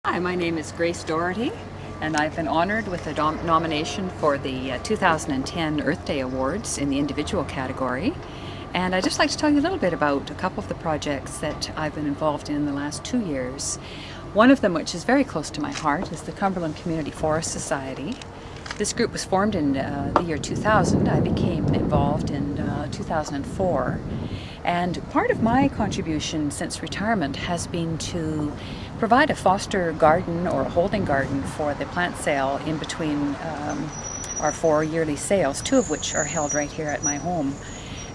Hi, my name is Grace Doherty, and I've been honored with a nomination for the 2010 Earth Day Awards in the individual category. And I'd just like to tell you a little bit about a couple of the projects that I've been involved in the last 2 years. One of them, which is very close to my heart, is the Cumberland Community Forest Society. This group was formed in the year 2000. I became involved in 2004. And part of my contribution since retirement has been to provide a foster garden or a holding garden for the plant sale in between our 4 yearly sales, 2 of which are held right here at my home.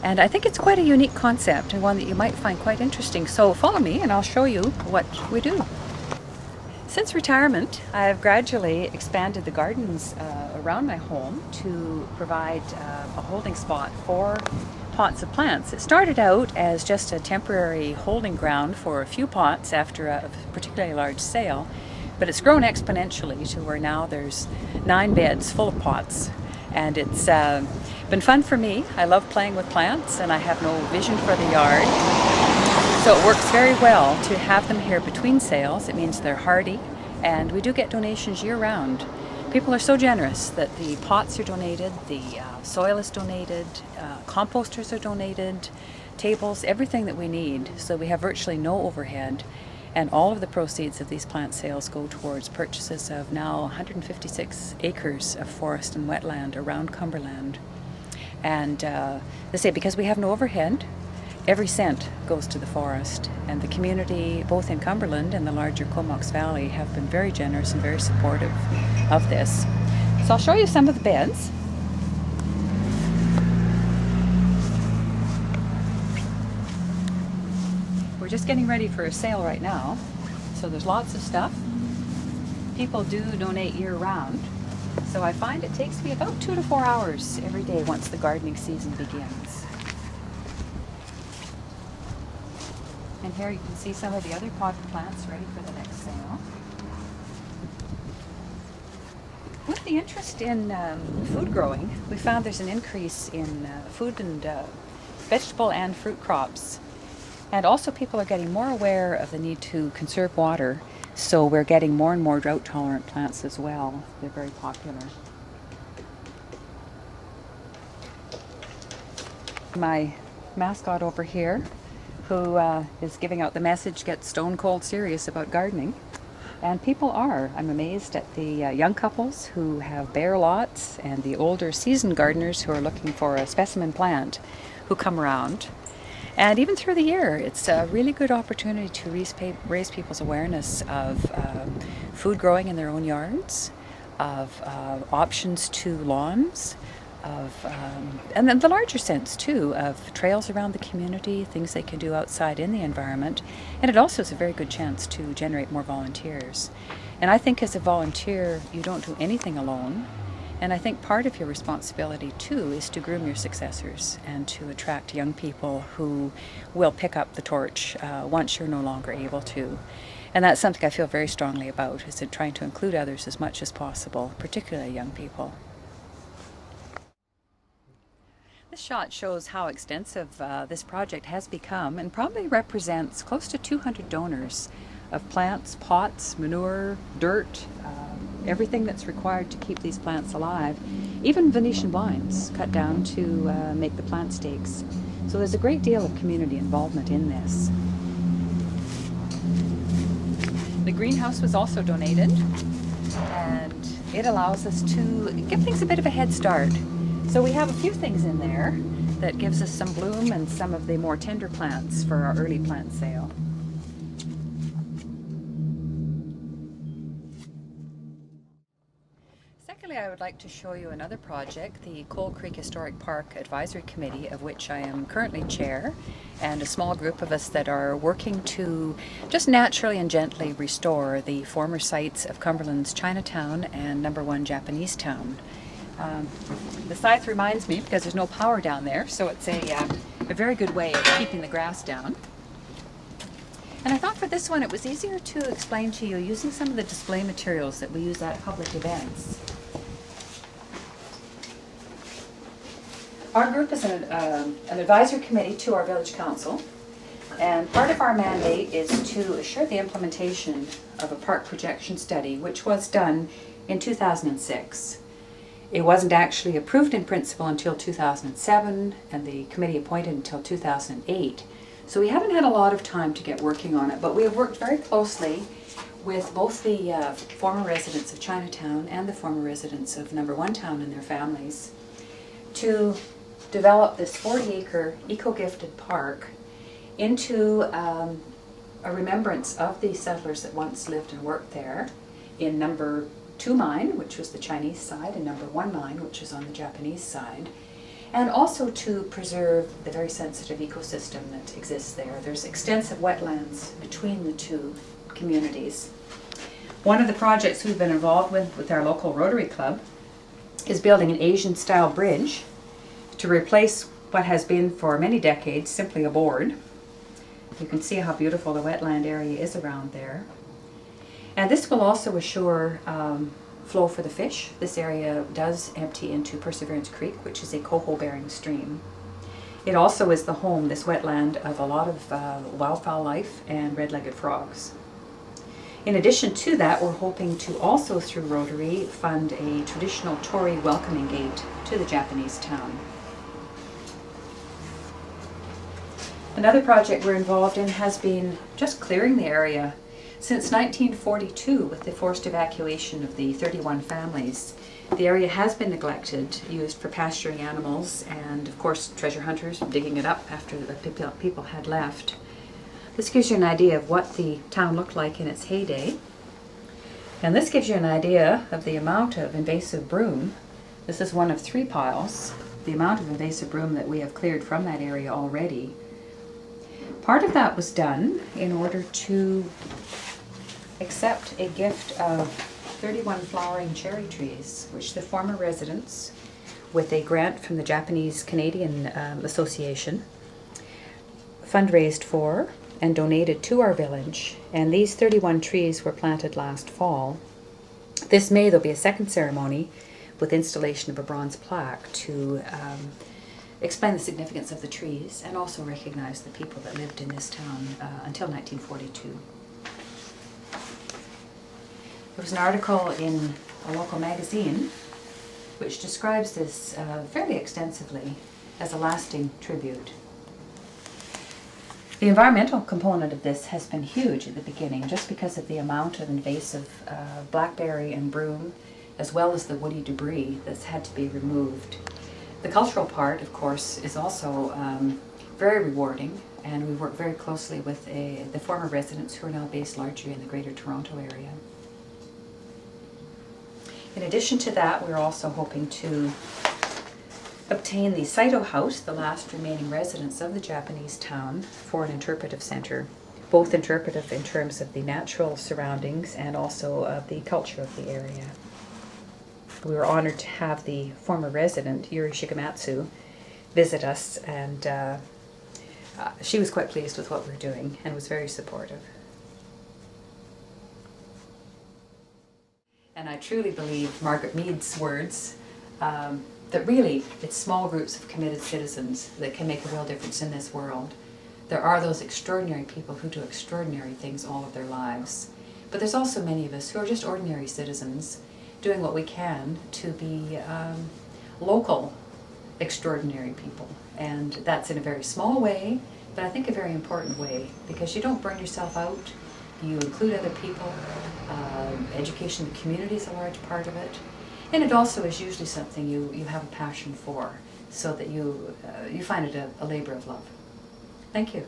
And I think it's quite a unique concept and one that you might find quite interesting. So follow me and I'll show you what we do. Since retirement, I have gradually expanded the gardens around my home to provide a holding spot for pots of plants. It started out as just a temporary holding ground for a few pots after a particularly large sale, but it's grown exponentially to where now there's 9 beds full of pots, and it's been fun for me. I love playing with plants and I have no vision for the yard, so it works very well to have them here between sales. It means they're hardy, and we do get donations year-round. People are so generous that the pots are donated, the soil is donated, composters are donated, tables, everything that we need. So we have virtually no overhead, and all of the proceeds of these plant sales go towards purchases of now 156 acres of forest and wetland around Cumberland. And they say because we have no overhead, every cent goes to the forest, and the community, both in Cumberland and the larger Comox Valley, have been very generous and very supportive of this. So I'll show you some of the beds. We're just getting ready for a sale right now, so there's lots of stuff. People do donate year-round, so I find it takes me about 2 to 4 hours every day once the gardening season begins. And here you can see some of the other potted plants ready for the next sale. With the interest in food growing, we found there's an increase in food and vegetable and fruit crops. And also people are getting more aware of the need to conserve water, so we're getting more and more drought-tolerant plants as well. They're very popular. My mascot over here, who is giving out the message, get stone cold serious about gardening. And people are. I'm amazed at the young couples who have bare lots and the older seasoned gardeners who are looking for a specimen plant who come around. And even through the year, it's a really good opportunity to raise people's awareness of food growing in their own yards, of options to lawns, and then the larger sense too of trails around the community, things they can do outside in the environment. And it also is a very good chance to generate more volunteers. And I think as a volunteer you don't do anything alone, and I think part of your responsibility too is to groom your successors and to attract young people who will pick up the torch once you're no longer able to. And that's something I feel very strongly about, is in trying to include others as much as possible, particularly young people. This shot shows how extensive this project has become, and probably represents close to 200 donors of plants, pots, manure, dirt, everything that's required to keep these plants alive. Even Venetian blinds cut down to make the plant stakes. So there's a great deal of community involvement in this. The greenhouse was also donated, and it allows us to give things a bit of a head start. So we have a few things in there that gives us some bloom and some of the more tender plants for our early plant sale. Secondly, I would like to show you another project, the Coal Creek Historic Park Advisory Committee, of which I am currently chair, and a small group of us that are working to just naturally and gently restore the former sites of Cumberland's Chinatown and number 1 Japanese town. The scythe reminds me, because there's no power down there, so it's a very good way of keeping the grass down. And I thought for this one it was easier to explain to you using some of the display materials that we use at public events. Our group is an advisory committee to our village council. And part of our mandate is to assure the implementation of a park projection study, which was done in 2006. It wasn't actually approved in principle until 2007, and the committee appointed until 2008. So we haven't had a lot of time to get working on it, but we have worked very closely with both the former residents of Chinatown and the former residents of Number 1 Town and their families to develop this 40-acre eco-gifted park into a remembrance of the settlers that once lived and worked there in Number 2 mine, which was the Chinese side, and Number 1 mine, which is on the Japanese side, and also to preserve the very sensitive ecosystem that exists there. There's extensive wetlands between the two communities. One of the projects we've been involved with our local Rotary Club is building an Asian-style bridge to replace what has been for many decades simply a board. You can see how beautiful the wetland area is around there. And this will also assure flow for the fish. This area does empty into Perseverance Creek, which is a coho-bearing stream. It also is the home, this wetland, of a lot of wildfowl life and red-legged frogs. In addition to that, we're hoping to also, through Rotary, fund a traditional Tory welcoming gate to the Japanese town. Another project we're involved in has been just clearing the area. Since 1942, with the forced evacuation of the 31 families, the area has been neglected, used for pasturing animals, and of course treasure hunters digging it up after the people had left. This gives you an idea of what the town looked like in its heyday. And this gives you an idea of the amount of invasive broom. This is one of 3 piles, the amount of invasive broom that we have cleared from that area already. Part of that was done in order to accept a gift of 31 flowering cherry trees, which the former residents, with a grant from the Japanese-Canadian Association, fundraised for and donated to our village. And these 31 trees were planted last fall. This May there'll be a second ceremony with installation of a bronze plaque to explain the significance of the trees and also recognize the people that lived in this town until 1942. There was an article in a local magazine which describes this fairly extensively as a lasting tribute. The environmental component of this has been huge at the beginning, just because of the amount of invasive blackberry and broom, as well as the woody debris that's had to be removed. The cultural part, of course, is also very rewarding, and we work very closely with the former residents who are now based largely in the Greater Toronto area. In addition to that, we're also hoping to obtain the Saito House, the last remaining residence of the Japanese town, for an interpretive center, both interpretive in terms of the natural surroundings and also of the culture of the area. We were honored to have the former resident, Yuri Shigematsu, visit us, and she was quite pleased with what we were doing and was very supportive. And I truly believe Margaret Mead's words, that really it's small groups of committed citizens that can make a real difference in this world. There are those extraordinary people who do extraordinary things all of their lives. But there's also many of us who are just ordinary citizens doing what we can to be local extraordinary people. And that's in a very small way, but I think a very important way, because you don't burn yourself out, you include other people, education in the community is a large part of it, and it also is usually something you have a passion for, so that you find it a labor of love. Thank you.